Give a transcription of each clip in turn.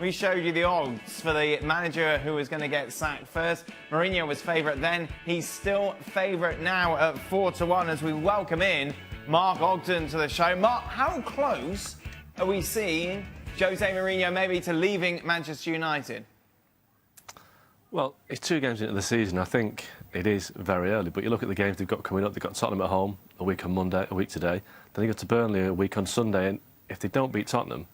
we showed you the odds for the manager who was going to get sacked first. Mourinho was favourite then. He's still favourite now at 4-1 as we welcome in Mark Ogden to the show. Mark, how close are we seeing Jose Mourinho maybe to leaving Manchester United? Well, it's 2 games into the season. I think it is very early, but you look at the games they've got coming up. They've got Tottenham at home a week on Monday, a week today. Then they go to Burnley a week on Sunday, and if they don't beat Tottenham,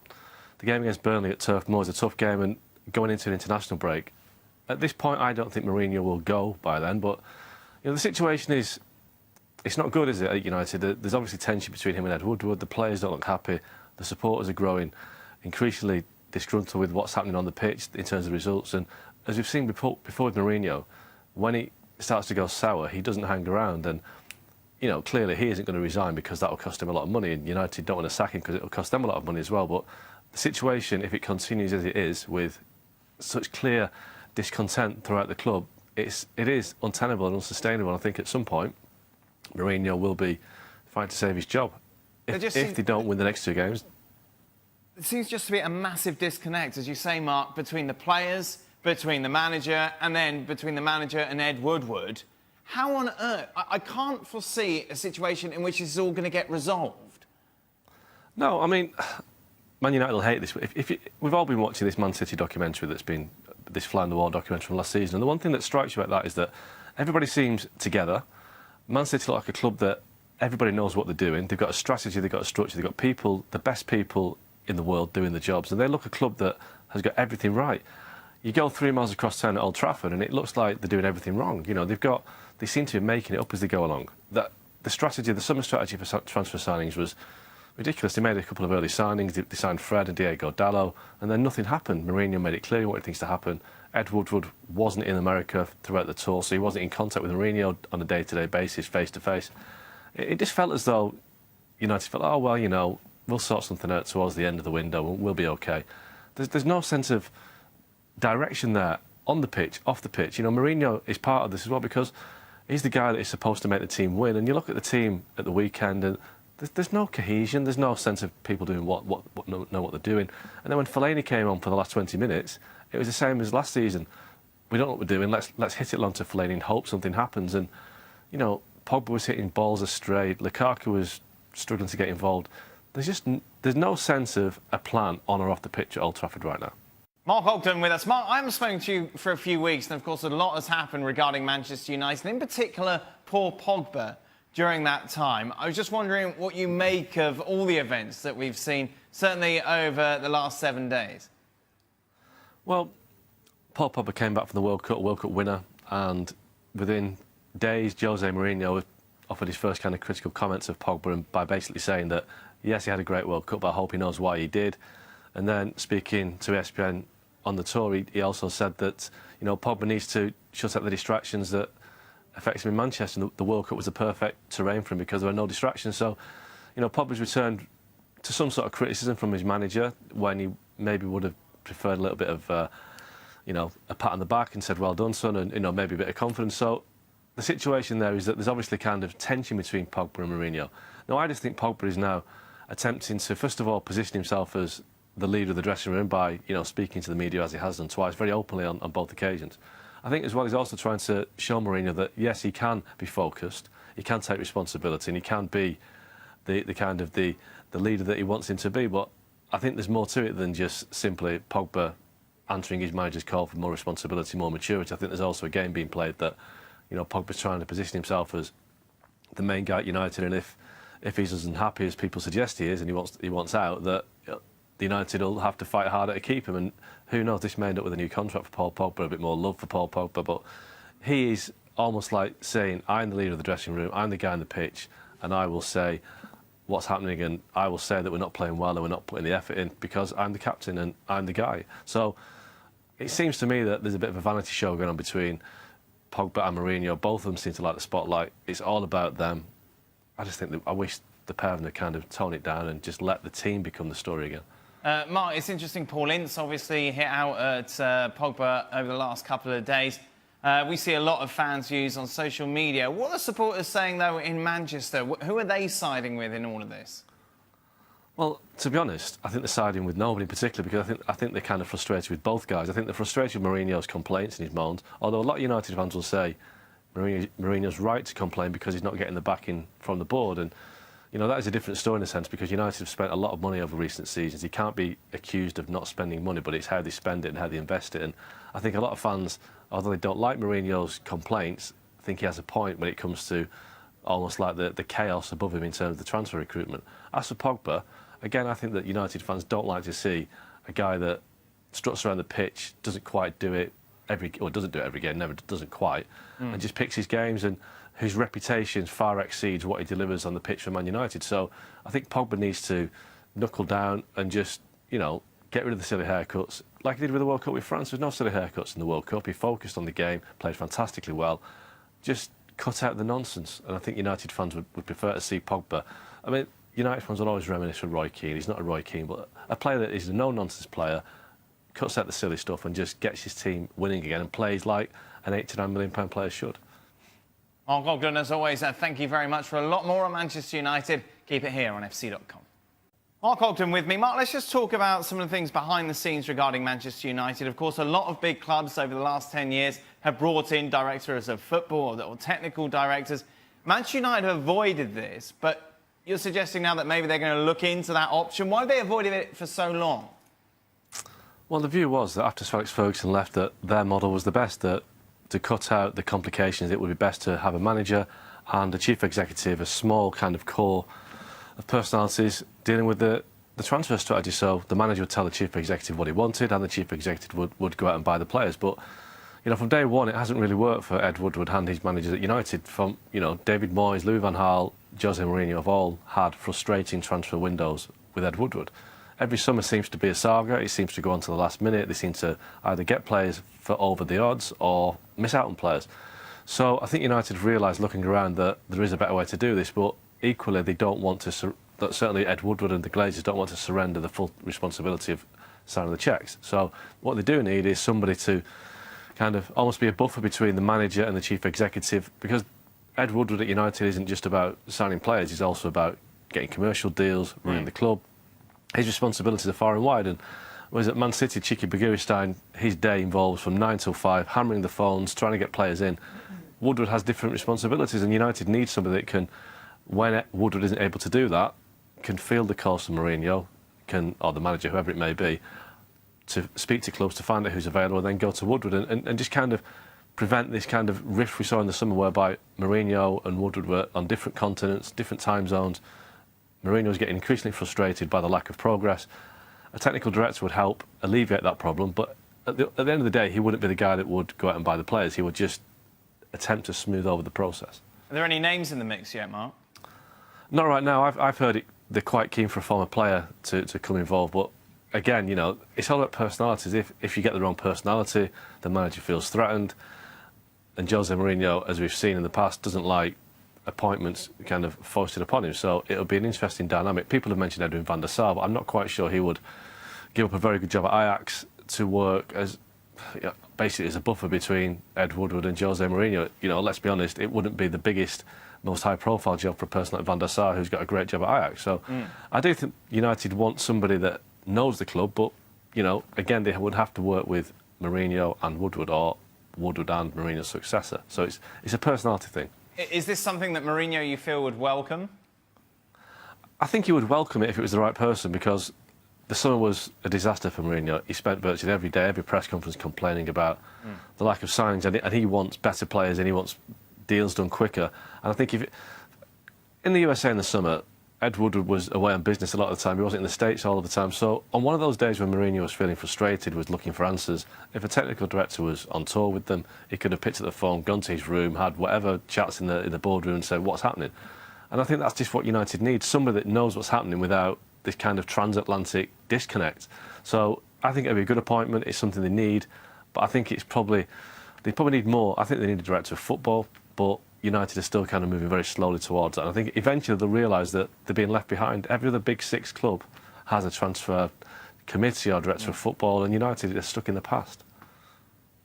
the game against Burnley at Turf Moor is a tough game, and going into an international break. At this point, I don't think Mourinho will go by then, but you know, the situation is, it's not good, is it, at United? There's obviously tension between him and Ed Woodward. The players don't look happy. The supporters are growing increasingly disgruntled with what's happening on the pitch in terms of results. And as we've seen before with Mourinho, when he starts to go sour, he doesn't hang around. And, you know, clearly he isn't going to resign because that will cost him a lot of money. And United don't want to sack him because it will cost them a lot of money as well. But the situation, if it continues as it is, with such clear discontent throughout the club, it is untenable and unsustainable. And I think at some point, Mourinho will be fighting to save his job if they don't win the next 2 games. There seems just to be a massive disconnect, as you say, Mark, between the players, between the manager, and then between the manager and Ed Woodward. How on earth? I can't foresee a situation in which this is all going to get resolved. No, I mean, Man United will hate this. We've all been watching this Man City documentary that's been this fly on the wall documentary from last season, and the one thing that strikes you about that is that everybody seems together. Man City look like a club that everybody knows what they're doing. They've got a strategy, they've got a structure, they've got people, the best people in the world doing the jobs, and they look a club that has got everything right. You go 3 miles across town at Old Trafford, and it looks like they're doing everything wrong. You know, they seem to be making it up as they go along. That the summer strategy for transfer signings was ridiculous. They made a couple of early signings. They signed Fred and Diego Dallo, and then nothing happened. Mourinho made it clear he wanted things to happen. Ed Woodward wasn't in America throughout the tour, so he wasn't in contact with Mourinho on a day-to-day basis, face-to-face. It just felt as though United felt, oh, well, you know, we'll sort something out towards the end of the window, we'll be OK. There's no sense of direction there, on the pitch, off the pitch. You know, Mourinho is part of this as well because he's the guy that is supposed to make the team win. And you look at the team at the weekend, and there's no cohesion, there's no sense of people doing what know what they're doing. And then when Fellaini came on for the last 20 minutes, it was the same as last season. We don't know what we're doing. Let's hit it long to Fellaini and hope something happens. And you know, Pogba was hitting balls astray. Lukaku was struggling to get involved. There's no sense of a plan on or off the pitch at Old Trafford right now. Mark Ogden with us. Mark, I haven't spoken to you for a few weeks, and of course a lot has happened regarding Manchester United, and in particular Paul Pogba during that time. I was just wondering what you make of all the events that we've seen, certainly over the last 7 days. Well, Paul Pogba came back from the World Cup winner, and within days, Jose Mourinho offered his first kind of critical comments of Pogba, and by basically saying that, yes, he had a great World Cup, but I hope he knows why he did. And then speaking to Espn on the tour, he also said that, you know, Pogba needs to shut up the distractions that affects him in Manchester. And the World Cup was the perfect terrain for him because there were no distractions. So, you know, Pogba's returned to some sort of criticism from his manager when he maybe would have preferred a little bit of, you know, a pat on the back and said, well done, son, and, you know, maybe a bit of confidence. So the situation there is that there's obviously kind of tension between Pogba and Mourinho. Now, I just think Pogba is now attempting to, first of all, position himself as the leader of the dressing room by, you know, speaking to the media as he has done twice, very openly on both occasions. I think as well he's also trying to show Mourinho that, yes, he can be focused, he can take responsibility, and he can be the kind of the leader that he wants him to be. But I think there's more to it than just simply Pogba answering his manager's call for more responsibility, more maturity. I think there's also a game being played that, you know, Pogba's trying to position himself as the main guy at United, and if he's as unhappy as people suggest he is, and he wants out, that the United will have to fight harder to keep him. And who knows, this may end up with a new contract for Paul Pogba, a bit more love for Paul Pogba. But he is almost like saying, I'm the leader of the dressing room, I'm the guy on the pitch, and I will say what's happening, and I will say that we're not playing well and we're not putting the effort in because I'm the captain and I'm the guy. So it seems to me that there's a bit of a vanity show going on between Pogba and Mourinho. Both of them seem to like the spotlight. It's all about them. I just think that I wish the pair of them to kind of tone it down and just let the team become the story again. Mark, it's interesting, Paul Ince obviously hit out at Pogba over the last couple of days. We see a lot of fans' views on social media. What are supporters saying, though, in Manchester? Who are they siding with in all of this? Well, to be honest, I think they're siding with nobody in particular because I think they're kind of frustrated with both guys. I think they're frustrated with Mourinho's complaints and his moans, although a lot of United fans will say Mourinho's right to complain because he's not getting the backing from the board. And, you know, that is a different story in a sense because United have spent a lot of money over recent seasons. He can't be accused of not spending money, but it's how they spend it and how they invest it. And I think a lot of fans, although they don't like Mourinho's complaints, think he has a point when it comes to almost like the chaos above him in terms of the transfer recruitment. As for Pogba, again, I think that United fans don't like to see a guy that struts around the pitch, doesn't quite do it doesn't do it every game, never doesn't quite, and just picks his games and whose reputation far exceeds what he delivers on the pitch for Man United. So I think Pogba needs to knuckle down and just, you know, get rid of the silly haircuts. Like he did with the World Cup with France, there's no silly haircuts in the World Cup. He focused on the game, played fantastically well. Just cut out the nonsense. And I think United fans would prefer to see Pogba. I mean, United fans will always reminisce of Roy Keane. He's not a Roy Keane, but a player that is a no-nonsense player, cuts out the silly stuff and just gets his team winning again and plays like an £8 to £9 million player should. Mark Ogden, as always, thank you very much. For a lot more on Manchester United, keep it here on fc.com. Mark Ogden with me. Mark, let's just talk about some of the things behind the scenes regarding Manchester United. Of course, a lot of big clubs over the last 10 years have brought in directors of football or technical directors. Manchester United have avoided this, but you're suggesting now that maybe they're going to look into that option. Why have they avoided it for so long? Well, the view was that after Sir Alex Ferguson left, that their model was the best, that to cut out the complications, it would be best to have a manager and a chief executive, a small kind of core of personalities dealing with the transfer strategy. So the manager would tell the chief executive what he wanted and the chief executive would go out and buy the players. But, you know, from day one, it hasn't really worked for Ed Woodward and his managers at United. From, you know, David Moyes, Louis van Gaal, Jose Mourinho have all had frustrating transfer windows with Ed Woodward. Every summer seems to be a saga. It seems to go on to the last minute. They seem to either get players for over the odds or miss out on players. So I think United have realised, looking around, that there is a better way to do this, but equally they don't want to, certainly Ed Woodward and the Glazers don't want to surrender the full responsibility of signing the cheques. So what they do need is somebody to kind of almost be a buffer between the manager and the chief executive, because Ed Woodward at United isn't just about signing players, he's also about getting commercial deals, running the club. His responsibilities are far and wide. And was at Man City, Chicky Begiristain, his day involves from 9 till 5, hammering the phones, trying to get players in. Woodward has different responsibilities, and United needs somebody that can, when Woodward isn't able to do that, can field the calls to Mourinho, or the manager, whoever it may be, to speak to clubs to find out who's available and then go to Woodward and just kind of prevent this kind of rift we saw in the summer whereby Mourinho and Woodward were on different continents, different time zones. Mourinho was getting increasingly frustrated by the lack of progress. A technical director would help alleviate that problem, but at the end of the day, he wouldn't be the guy that would go out and buy the players. He would just attempt to smooth over the process. Are there any names in the mix yet, Mark? Not right now. I've heard they're quite keen for a former player to come involved, but again, you know, it's all about personalities. If you get the wrong personality, the manager feels threatened, and Jose Mourinho, as we've seen in the past, doesn't like appointments kind of foisted upon him. So it'll be an interesting dynamic. People have mentioned Edwin van der Sar, but I'm not quite sure he would give up a very good job at Ajax to work as basically as a buffer between Ed Woodward and Jose Mourinho. You know, let's be honest, it wouldn't be the biggest, most high-profile job for a person like Van der Sar, who's got a great job at Ajax. So I do think United want somebody that knows the club, but, you know, again, they would have to work with Mourinho and Woodward, or Woodward and Mourinho's successor. So it's a personality thing. Is this something that Mourinho, you feel, would welcome? I think he would welcome it if it was the right person, because the summer was a disaster for Mourinho. He spent virtually every day, every press conference complaining about the lack of signings, and he wants better players and he wants deals done quicker. And I think in the USA in the summer, Ed Woodward was away on business a lot of the time. He wasn't in the States all of the time. So on one of those days when Mourinho was feeling frustrated, was looking for answers, if a technical director was on tour with them, he could have picked up the phone, gone to his room, had whatever chats in the boardroom and said, what's happening? And I think that's just what United needs, somebody that knows what's happening without this kind of transatlantic disconnect. So I think it'd be a good appointment. It's something they need. But I think they probably need more. I think they need a director of football, but United are still kind of moving very slowly towards that. And I think eventually they'll realise that they're being left behind. Every other Big Six club has a transfer committee or director of football, and United are stuck in the past.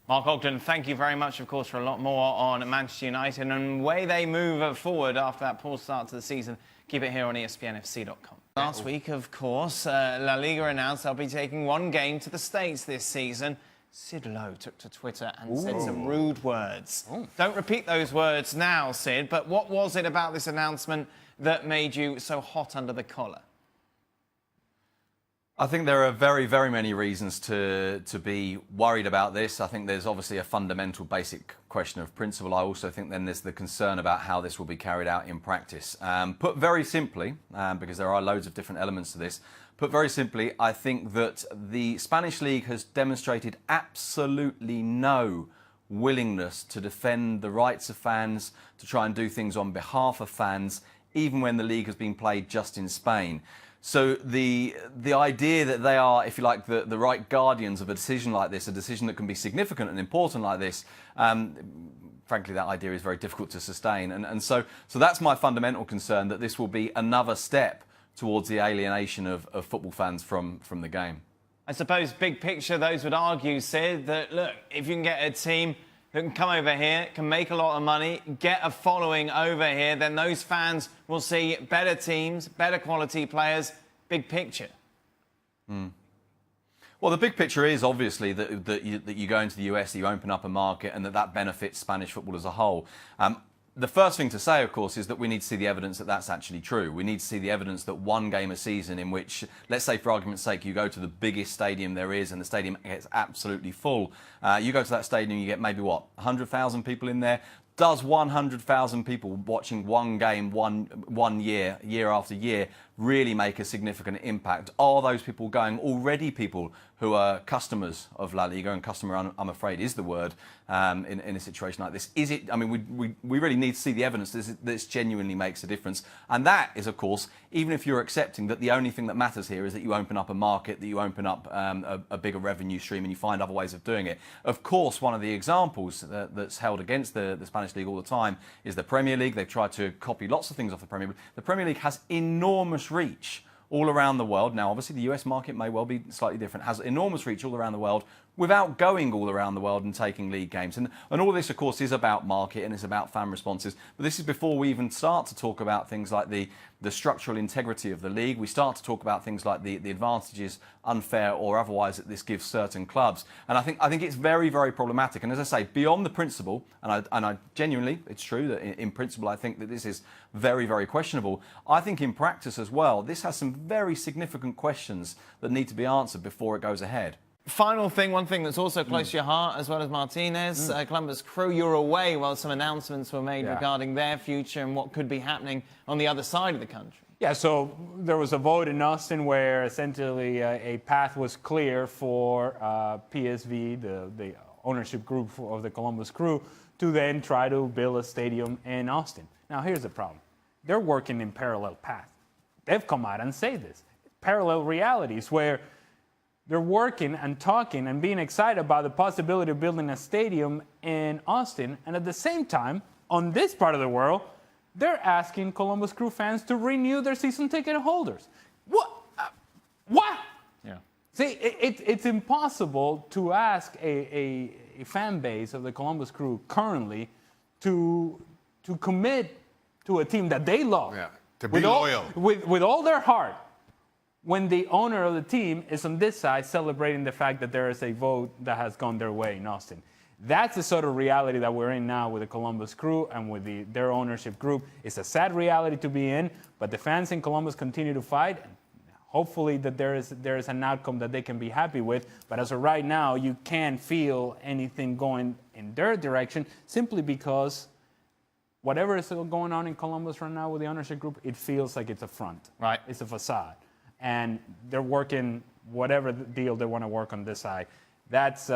Mark Ogden, thank you very much, of course, for a lot more on Manchester United and the way they move forward after that poor start to the season. Keep it here on ESPNFC.com. Last week, of course, La Liga announced they'll be taking one game to the States this season. Sid Lowe took to Twitter and said some rude words. Don't repeat those words now, Sid, but what was it about this announcement that made you so hot under the collar? I think there are very, very many reasons to be worried about this. I think there's obviously a fundamental basic question of principle. I also think then there's the concern about how this will be carried out in practice. Put very simply, because there are loads of different elements to this, put very simply, I think that the Spanish League has demonstrated absolutely no willingness to defend the rights of fans, to try and do things on behalf of fans, even when the league has been played just in Spain. So the idea that they are, if you like, the right guardians of a decision like this, a decision that can be significant and important like this, frankly, that idea is very difficult to sustain. And so that's my fundamental concern, that this will be another step towards the alienation of football fans from the game. I suppose, big picture, those would argue, Sid, that, look, if you can get a team who can come over here, can make a lot of money, get a following over here, then those fans will see better teams, better quality players. Big picture. Well, the big picture is obviously that you go into the US, you open up a market, and that benefits Spanish football as a whole. The first thing to say, of course, is that we need to see the evidence that that's actually true. We need to see the evidence that one game a season in which, let's say for argument's sake, you go to the biggest stadium there is and the stadium gets absolutely full. You go to that stadium, you get maybe, what, 100,000 people in there? Does 100,000 people watching one game one year after year, really make a significant impact? Are those people going, already people who are customers of La Liga, and customer, I'm afraid, is the word in a situation like this? Is it? I mean, we really need to see the evidence that this genuinely makes a difference. And that is, of course, even if you're accepting that the only thing that matters here is that you open up a market, that you open up a bigger revenue stream and you find other ways of doing it. Of course, one of the examples that's held against the Spanish League all the time is the Premier League. They've tried to copy lots of things off the Premier League. The Premier League has enormous reach all around the world. Now, obviously, the US market may well be slightly different, has enormous reach all around the world without going all around the world and taking league games. And all this, of course, is about market and it's about fan responses. But this is before we even start to talk about things like the structural integrity of the league. We start to talk about things like the advantages, unfair or otherwise, that this gives certain clubs. And I think it's very, very problematic. And as I say, beyond the principle, and I genuinely, it's true that in principle, I think that this is very, very questionable. I think in practice as well, this has some very significant questions that need to be answered before it goes ahead. Final thing, one thing that's also close to your heart, as well as Martinez, Columbus Crew, you're away while some announcements were made regarding their future and what could be happening on the other side of the country. Yeah, so there was a vote in Austin where essentially a path was clear for PSV, the ownership group of the Columbus Crew, to then try to build a stadium in Austin. Now, here's the problem. They're working in parallel paths. They've come out and said this. Parallel realities where they're working and talking and being excited about the possibility of building a stadium in Austin. And at the same time, on this part of the world, they're asking Columbus Crew fans to renew their season ticket holders. What? What? Yeah. See, it's impossible to ask a fan base of the Columbus Crew currently to commit to a team that they love. Yeah, to be loyal. With all their heart, when the owner of the team is on this side celebrating the fact that there is a vote that has gone their way in Austin. That's the sort of reality that we're in now with the Columbus Crew and with their ownership group. It's a sad reality to be in, but the fans in Columbus continue to fight. Hopefully that there is an outcome that they can be happy with. But as of right now, you can't feel anything going in their direction simply because whatever is going on in Columbus right now with the ownership group, it feels like it's a front. Right. It's a facade. And they're working whatever deal they want to work on this side. That's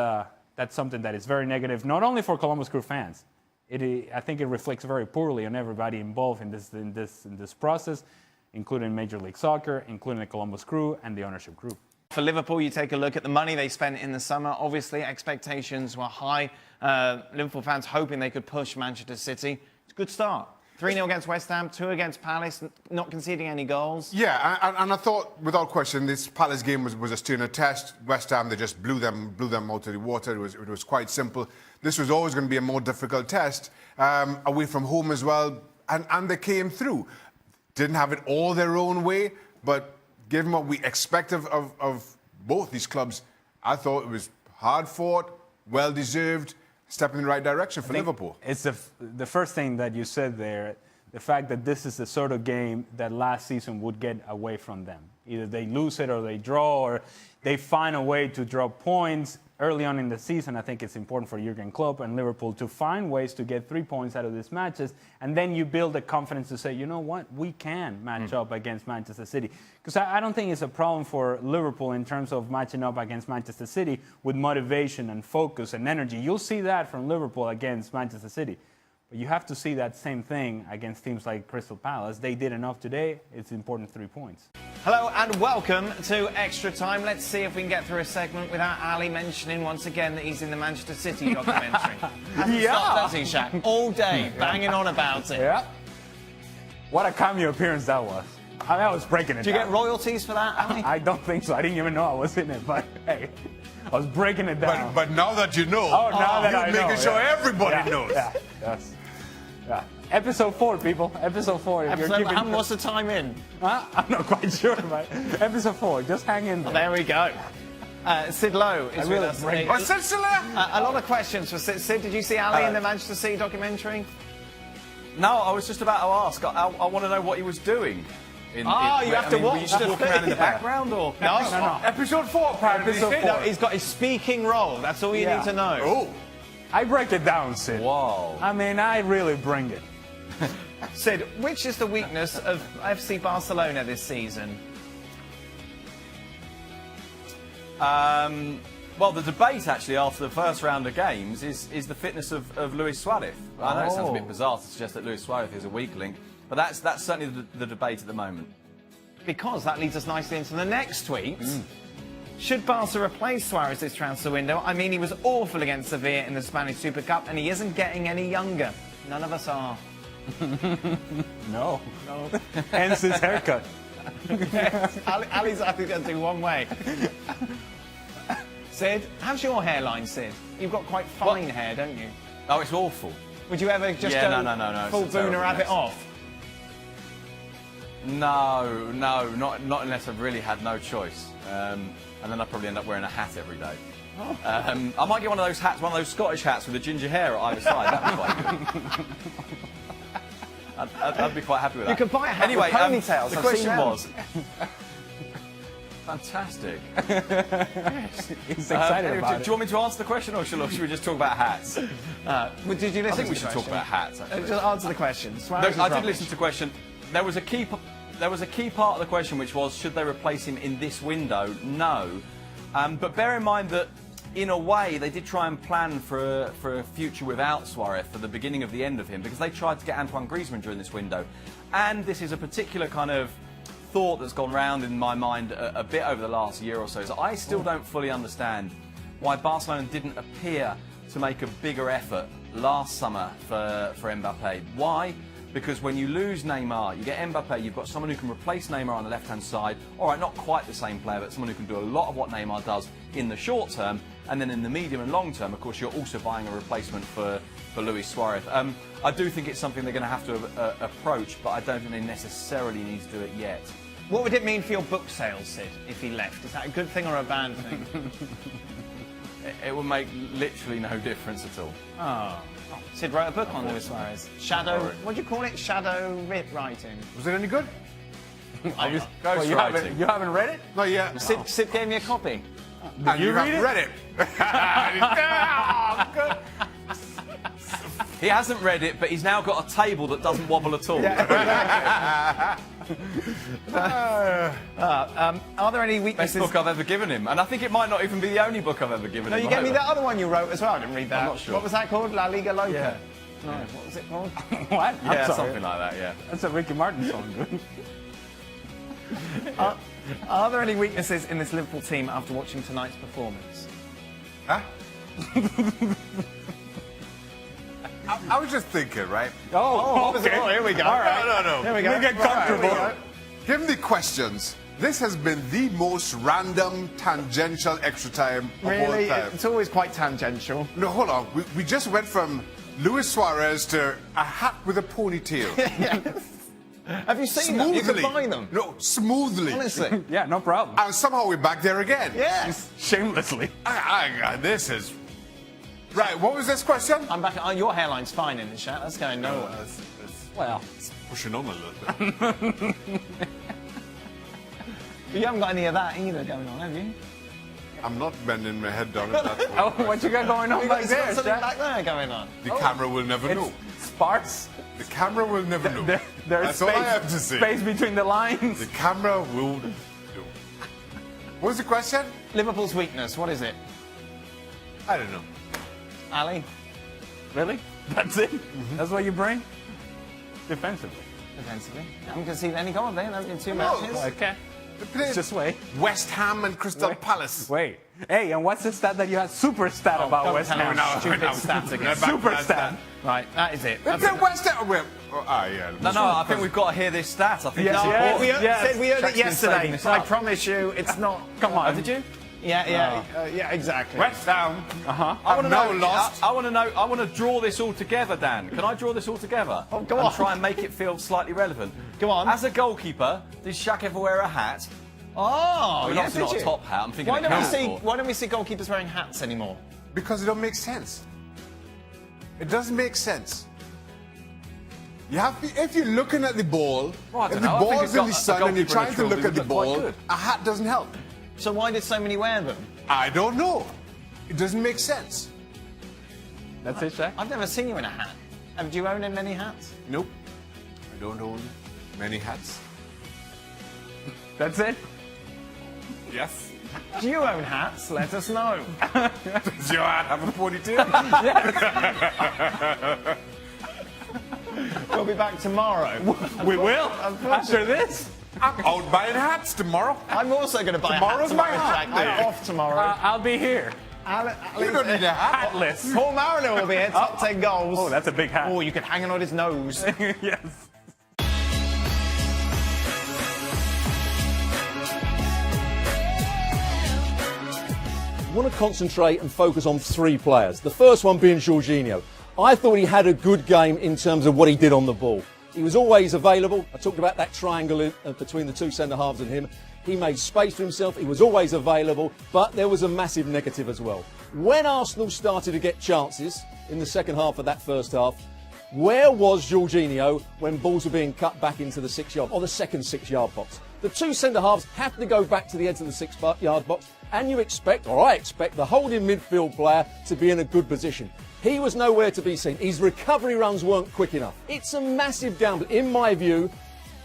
something that is very negative, not only for Columbus Crew fans. I think it reflects very poorly on everybody involved in this process, including Major League Soccer, including the Columbus Crew and the ownership group. For Liverpool, you take a look at the money they spent in the summer. Obviously, expectations were high. Liverpool fans hoping they could push Manchester City. It's a good start. 3-0 against West Ham, 2 against Palace, not conceding any goals. Yeah, and I thought, without question, this Palace game was a Stirner test. West Ham, they just blew them out of the water. It was quite simple. This was always going to be a more difficult test, away from home as well, and they came through. Didn't have it all their own way, but given what we expect of both these clubs, I thought it was hard fought, well deserved, step in the right direction for Liverpool. It's the first thing that you said there, the fact that this is the sort of game that last season would get away from them. Either they lose it or they draw, or they find a way to drop points early on in the season. I think it's important for Jurgen Klopp and Liverpool to find ways to get 3 points out of these matches, and then you build the confidence to say, you know what, we can match up against Manchester City. Because I don't think it's a problem for Liverpool in terms of matching up against Manchester City with motivation and focus and energy. You'll see that from Liverpool against Manchester City. But you have to see that same thing against teams like Crystal Palace. They did enough today. It's important 3 points. Hello and welcome to Extra Time. Let's see if we can get through a segment without Ali mentioning once again that he's in the Manchester City documentary. Hasn't stopped, does he, Shaq? All day, banging on about it. Yeah. What a cameo appearance that was. I was breaking it Do you down. get royalties for that, Ali? I don't think so. I didn't even know I was in it, but hey, I was breaking it down. But now that you know, now that I you're know, making sure everybody knows. Yeah, yes. Yeah. Episode 4, people. Episode 4. If you're keeping... What's the time in? I'm not quite sure, but episode 4. Just hang in there. There we go. Sid Lowe is with us. What's that, Silla? A lot of questions for Sid. Sid, did you see Ali in the Manchester City documentary? No, I was just about to ask. I want to know what he was doing. You have to watch were you just the walking around in the thing. background, or No. Episode 4, apparently. Episode 4. No, he's got his speaking role. That's all you need to know. Oh. I break it down, Sid. Whoa. I mean, I really bring it. Sid, which is the weakness of FC Barcelona this season? Well, the debate actually after the first round of games is the fitness of Luis Suarez. I know it sounds a bit bizarre to suggest that Luis Suarez is a weak link, but that's certainly the debate at the moment. Because that leads us nicely into the next tweet. Should Barca replace Suarez this transfer window? I mean, he was awful against Sevilla in the Spanish Super Cup, and he isn't getting any younger. None of us are. No. Hence his haircut. Ali's I think going to do one way. Sid, how's your hairline, Sid? You've got quite fine hair, don't you? Oh, it's awful. Would you ever just Yeah, go no, full it's a Boona terrible Rabbit mess. off? No, not unless I've really had no choice. And then I probably end up wearing a hat every day. I might get one of those hats, one of those Scottish hats with the ginger hair at either side. That'd be quite good. I'd be quite happy with that. You could buy a hat anyway, with ponytails. the I've question seen them. was... Fantastic. He's excited Anyway, about do it. you want me to answer the question, or should we just talk about hats? Did you listen I think to we the should talk question? about hats, actually. Just answer the question. Suarez is I did rubbish. listen to the question. There was a key part of the question, which was, should they replace him in this window? No. But bear in mind that, in a way, they did try and plan for a future without Suarez for the beginning of the end of him, because they tried to get Antoine Griezmann during this window. And this is a particular kind of thought that's gone round in my mind a bit over the last year or so. So I still don't fully understand why Barcelona didn't appear to make a bigger effort last summer for Mbappe. Why? Because when you lose Neymar, you get Mbappe, you've got someone who can replace Neymar on the left-hand side. All right, not quite the same player, but someone who can do a lot of what Neymar does in the short term. And then in the medium and long term, of course, you're also buying a replacement for Luis Suarez. I do think it's something they're going to have to approach, but I don't think they necessarily need to do it yet. What would it mean for your book sales, Sid, if he left? Is that a good thing or a bad thing? It would make literally no difference at all. Oh. Sid wrote a book on Luis Suarez. Shadow, what do you call it? Shadow writing. Was it any good? Well, you haven't read it? Not yet. Sid gave me a copy. And you read have it? read it. Oh, good. He hasn't read it, but he's now got a table that doesn't wobble at all. Are there any Best weaknesses? book I've ever given him, and I think it might not even be the only book I've ever given No, him. you gave me either. that other one you wrote as well. I didn't read that. I'm not sure. What was that called? La Liga Loca? Yeah. No, what was it called? What? I'm Yeah, sorry. something like that. Yeah. That's a Ricky Martin song, dude. Are there any weaknesses in this Liverpool team after watching tonight's performance? Huh? I was just thinking, right? Oh, Okay. Oh, here we go. All right. No. Here we go. We get comfortable. Given the questions, this has been the most random, tangential extra time of Really? all time. It's always quite tangential. No, hold on. We just went from Luis Suarez to a hat with a ponytail. Yes. Have you seen them? You Smoothly. can buy them. No, smoothly. Honestly. Yeah, no problem. And somehow we're back there again. Yes. Shamelessly. This is... Right, what was this question? I'm back. Oh, your hairline's fine in the chat. That's going nowhere. Well, It's pushing on a little bit. But you haven't got any of that either going on, have you? I'm not bending my head down. If that's oh, what you got going on back You've got there, something Jack? back there going on. the camera will never know. It's sparse. The camera will never know. There's That's space, all I have to say. space between the lines. The camera will know. What was the question? Liverpool's weakness, what is it? I don't know. Ali? Really? That's it? That's what you bring? Defensively. Defensively. I haven't conceded any goal there. That's been 2 No. matches. Okay. They played Just wait. West Ham and Crystal Palace. Wait. Hey, and what's the stat that you had? Super stat about don't West tell Ham. me now. Stupid stats again. Super stat. Right, that is it. They That's played West Ham. Yeah. No, I think we've got to hear this stat. I think Yes, it's yes. important. We Yes. said we heard it Jack's been saving yesterday. this I up. promise you, it's not. Come on. Did you? Yeah, exactly. West Ham. I want to now know. lost. I want to know. I want to draw this all together, Dan. Can I draw this all together? Oh, go and on. try and make it feel slightly relevant. Go on. As a goalkeeper, did Shaq ever wear a hat? Oh, Well, yeah, obviously not did a you? top hat. I'm thinking Why of don't we Campbell. see? Why don't we see goalkeepers wearing hats anymore? Because it don't make sense. It doesn't make sense. You have to, if you're looking at the ball, Well, I if don't the know. I think ball's in the a sun and you're goalkeeper in trying a to look trilby at the would look quite ball, good. a hat doesn't help. So why did so many wear them? I don't know. It doesn't make sense. That's it, Shaq? I've never seen you in a hat. Do you own many hats? Nope. I don't own many hats. That's it? Yes. Do you own hats? Let us know. Does your hat have a ponytail? We'll be back tomorrow. We will. After this? I'm out buying hats tomorrow. I'm also going to buy Tomorrow's a my hat hat tomorrow, Jack. day. I'm off tomorrow. I'll be here. You don't need a hat. Hatless. Paul Mariner will be here, top 10 goals. Oh, that's a big hat. Oh, you could hang it on his nose. Yes. I want to concentrate and focus on 3 players. The first one being Jorginho. I thought he had a good game in terms of what he did on the ball. He was always available. I talked about that triangle between the 2 centre-halves and him. He made space for himself. He was always available, but there was a massive negative as well. When Arsenal started to get chances in the second half of that first half, where was Jorginho when balls were being cut back into the 6-yard or the second 6-yard box? The 2 centre-halves have to go back to the edge of the 6-yard box, and you expect, or I expect, the holding midfield player to be in a good position. He was nowhere to be seen. His recovery runs weren't quick enough. It's a massive downgrade, in my view,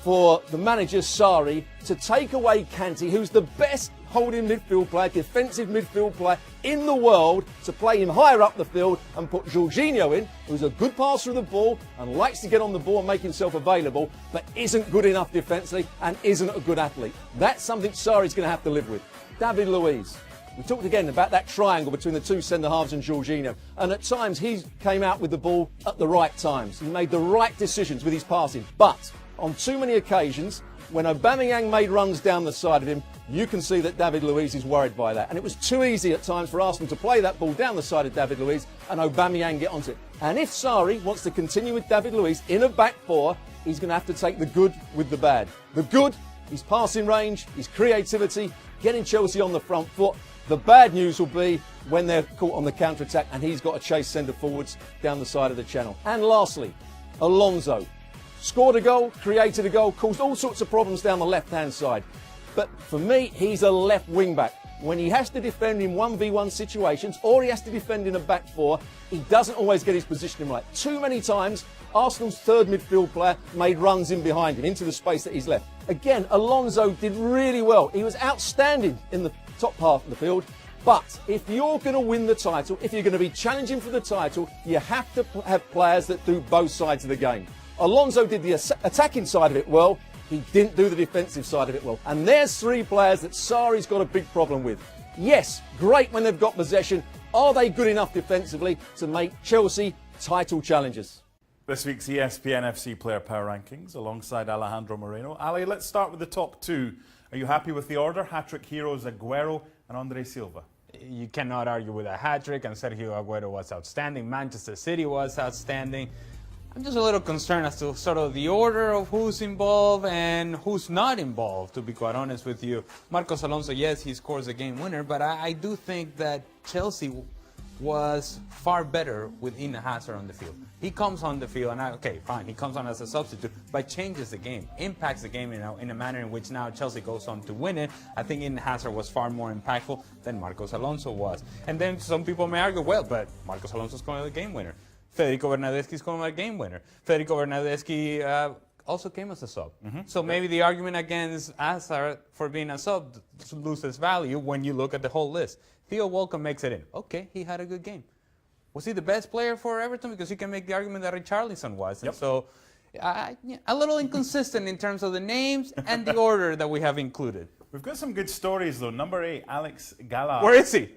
for the manager, Sarri, to take away Kante, who's the best holding midfield player, defensive midfield player in the world, to play him higher up the field and put Jorginho in, who's a good passer of the ball and likes to get on the ball and make himself available, but isn't good enough defensively and isn't a good athlete. That's something Sarri's going to have to live with. David Luiz. We talked again about that triangle between the 2 centre-halves and Jorginho, and at times he came out with the ball at the right times. He made the right decisions with his passing, but on too many occasions, when Aubameyang made runs down the side of him, you can see that David Luiz is worried by that. And it was too easy at times for Arsenal to play that ball down the side of David Luiz and Aubameyang get onto it. And if Sarri wants to continue with David Luiz in a back 4, he's going to have to take the good with the bad. The good, his passing range, his creativity, getting Chelsea on the front foot. The bad news will be when they're caught on the counter-attack and he's got to chase centre forwards down the side of the channel. And lastly, Alonso. Scored a goal, created a goal, caused all sorts of problems down the left-hand side. But for me, he's a left wing-back. When he has to defend in 1v1 situations or he has to defend in a back 4, he doesn't always get his positioning right. Too many times, Arsenal's third midfield player made runs in behind him, into the space that he's left. Again, Alonso did really well. He was outstanding in the top half of the field. But if you're going to win the title, if you're going to be challenging for the title, you have to have players that do both sides of the game. Alonso did the attacking side of it well. He didn't do the defensive side of it well. And there's 3 players that Sarri's got a big problem with. Yes, great when they've got possession. Are they good enough defensively to make Chelsea title challengers? This week's ESPN FC Player Power Rankings alongside Alejandro Moreno. Ali, let's start with the top 2. Are you happy with the order? Hat-trick heroes Aguero and Andre Silva. You cannot argue with a hat-trick, and Sergio Aguero was outstanding. Manchester City was outstanding. I'm just a little concerned as to sort of the order of who's involved and who's not involved, to be quite honest with you. Marcos Alonso, yes, he scores a game winner, but I do think that Chelsea was far better with Eden Hazard on the field. He comes on the field, and okay, fine, he comes on as a substitute, but changes the game, impacts the game in a manner in which now Chelsea goes on to win it. I think Eden Hazard was far more impactful than Marcos Alonso was. And then some people may argue, well, but Marcos Alonso is going to the game winner. Federico Bernardeschi is going to be a game winner. Federico Bernardeschi also came as a sub. So maybe the argument against Hazard for being a sub loses value when you look at the whole list. Theo Walcott makes it in. Okay, he had a good game. Was he the best player for Everton? Because you can make the argument that Richarlison was. Yep. And so a little inconsistent in terms of the names and the order that we have included. We've got some good stories, though. Number 8, Alex Gala. Where is he?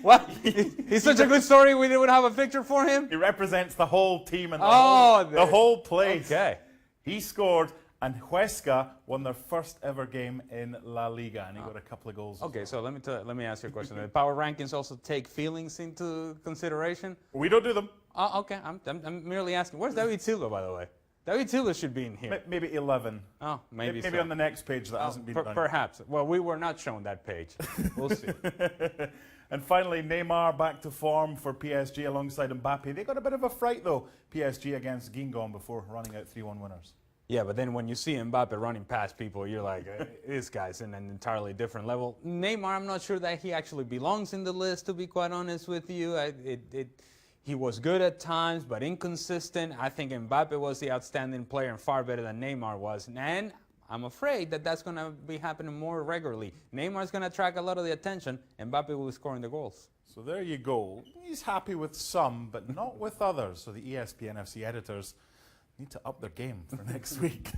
What? He's such a good story we would have a picture for him? He represents the whole team and the Oh, whole place. Okay. He scored, and Huesca won their first ever game in La Liga, and he got a couple of goals. Okay, so let me ask you a question. The power rankings also take feelings into consideration? We don't do them. Okay, I'm merely asking. Where's David Silva, by the way? David Silva should be in here. Maybe 11. Oh, maybe Maybe so. on the next page that hasn't been done. Perhaps. Well, we were not shown that page. We'll see. And finally, Neymar back to form for PSG alongside Mbappe. They got a bit of a fright, though, PSG against Guingamp before running out 3-1 winners. Yeah, but then when you see Mbappe running past people, you're like, this guy's in an entirely different level. Neymar, I'm not sure that he actually belongs in the list, to be quite honest with you. He was good at times, but inconsistent. I think Mbappe was the outstanding player and far better than Neymar was. And I'm afraid that that's going to be happening more regularly. Neymar's going to attract a lot of the attention. Mbappe will be scoring the goals. So there you go. He's happy with some, but not with others. So the ESPN FC editors need to up their game for next week.